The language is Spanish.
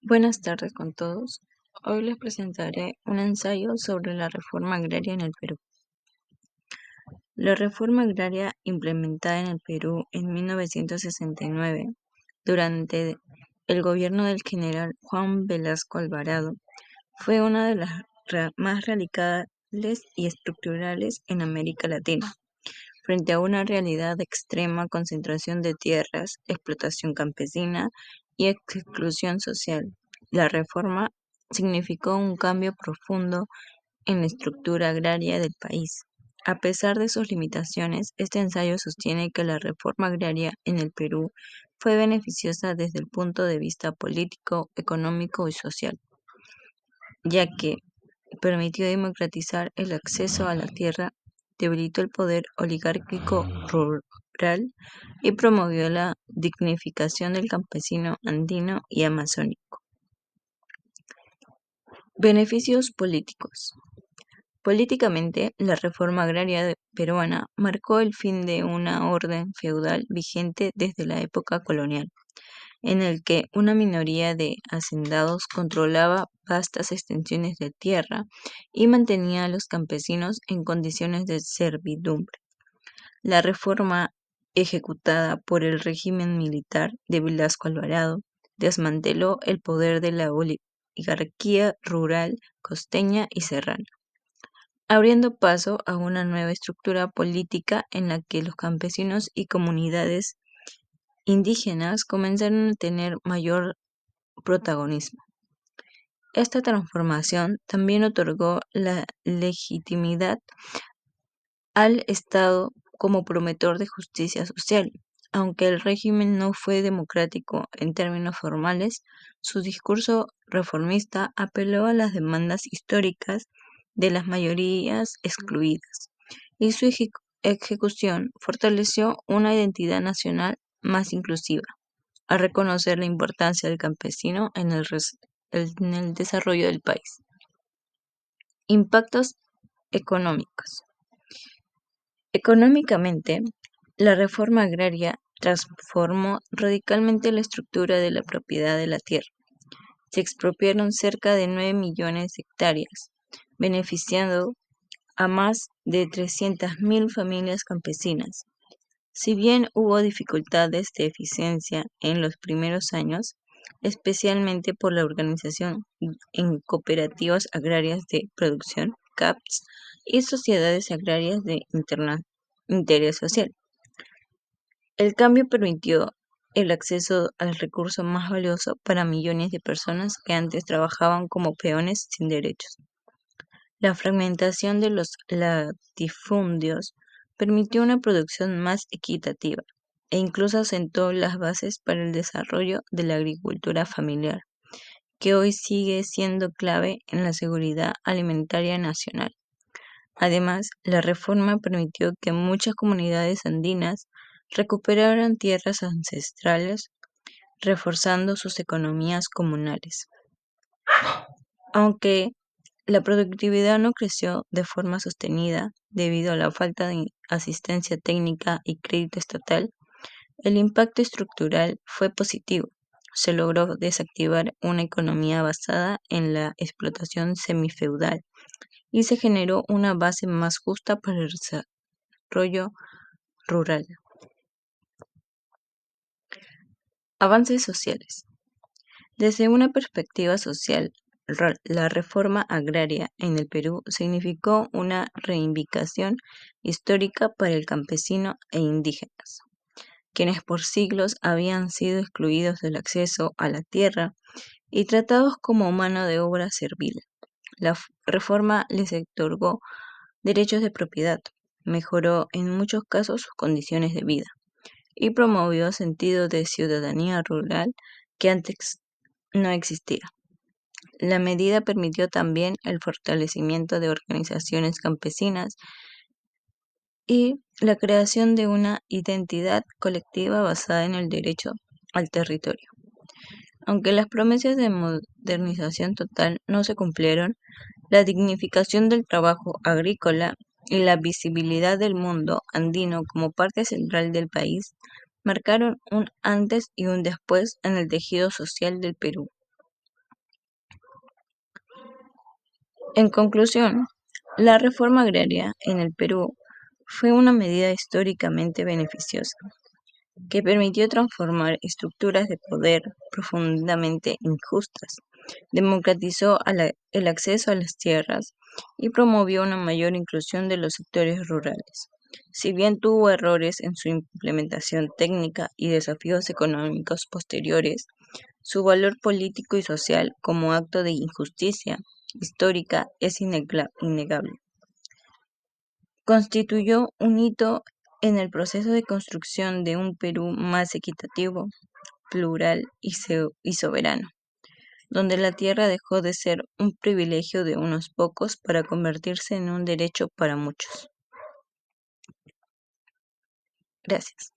Buenas tardes con todos. Hoy les presentaré un ensayo sobre la reforma agraria en el Perú. La reforma agraria implementada en el Perú en 1969 durante el gobierno del general Juan Velasco Alvarado fue una de las más radicales y estructurales en América Latina, frente a una realidad de extrema concentración de tierras, explotación campesina y exclusión social. La reforma significó un cambio profundo en la estructura agraria del país. A pesar de sus limitaciones, este ensayo sostiene que la reforma agraria en el Perú fue beneficiosa desde el punto de vista político, económico y social, ya que permitió democratizar el acceso a la tierra, debilitó el poder oligárquico rural y promovió la dignificación del campesino andino y amazónico. Beneficios políticos. Políticamente, la reforma agraria peruana marcó el fin de una orden feudal vigente desde la época colonial, en el que una minoría de hacendados controlaba vastas extensiones de tierra y mantenía a los campesinos en condiciones de servidumbre. La reforma ejecutada por el régimen militar de Velasco Alvarado desmanteló el poder de la oligarquía rural costeña y serrana, abriendo paso a una nueva estructura política en la que los campesinos y comunidades indígenas comenzaron a tener mayor protagonismo. Esta transformación también otorgó la legitimidad al Estado como promotor de justicia social. Aunque el régimen no fue democrático en términos formales, su discurso reformista apeló a las demandas históricas de las mayorías excluidas, y su ejecución fortaleció una identidad nacional más inclusiva, a reconocer la importancia del campesino en el desarrollo del país. Impactos económicos. Económicamente, la reforma agraria transformó radicalmente la estructura de la propiedad de la tierra. Se expropiaron cerca de 9 millones de hectáreas, beneficiando a más de 300.000 familias campesinas. Si bien hubo dificultades de eficiencia en los primeros años, especialmente por la organización en cooperativas agrarias de producción, CAPS, y sociedades agrarias de interés social, el cambio permitió el acceso al recurso más valioso para millones de personas que antes trabajaban como peones sin derechos. La fragmentación de los latifundios permitió una producción más equitativa e incluso asentó las bases para el desarrollo de la agricultura familiar, que hoy sigue siendo clave en la seguridad alimentaria nacional. Además, la reforma permitió que muchas comunidades andinas recuperaran tierras ancestrales, reforzando sus economías comunales. Aunque la productividad no creció de forma sostenida debido a la falta de asistencia técnica y crédito estatal, el impacto estructural fue positivo. Se logró desactivar una economía basada en la explotación semifeudal y se generó una base más justa para el desarrollo rural. Avances sociales. Desde una perspectiva social, la reforma agraria en el Perú significó una reivindicación histórica para el campesino e indígenas, quienes por siglos habían sido excluidos del acceso a la tierra y tratados como mano de obra servil. La reforma les otorgó derechos de propiedad, mejoró en muchos casos sus condiciones de vida y promovió sentido de ciudadanía rural que antes no existía. La medida permitió también el fortalecimiento de organizaciones campesinas y la creación de una identidad colectiva basada en el derecho al territorio. Aunque las promesas de modernización total no se cumplieron, la dignificación del trabajo agrícola y la visibilidad del mundo andino como parte central del país marcaron un antes y un después en el tejido social del Perú. En conclusión, la reforma agraria en el Perú fue una medida históricamente beneficiosa que permitió transformar estructuras de poder profundamente injustas, democratizó el acceso a las tierras y promovió una mayor inclusión de los sectores rurales. Si bien tuvo errores en su implementación técnica y desafíos económicos posteriores, su valor político y social como acto de injusticia histórica es innegable. Constituyó un hito en el proceso de construcción de un Perú más equitativo, plural y soberano, donde la tierra dejó de ser un privilegio de unos pocos para convertirse en un derecho para muchos. Gracias.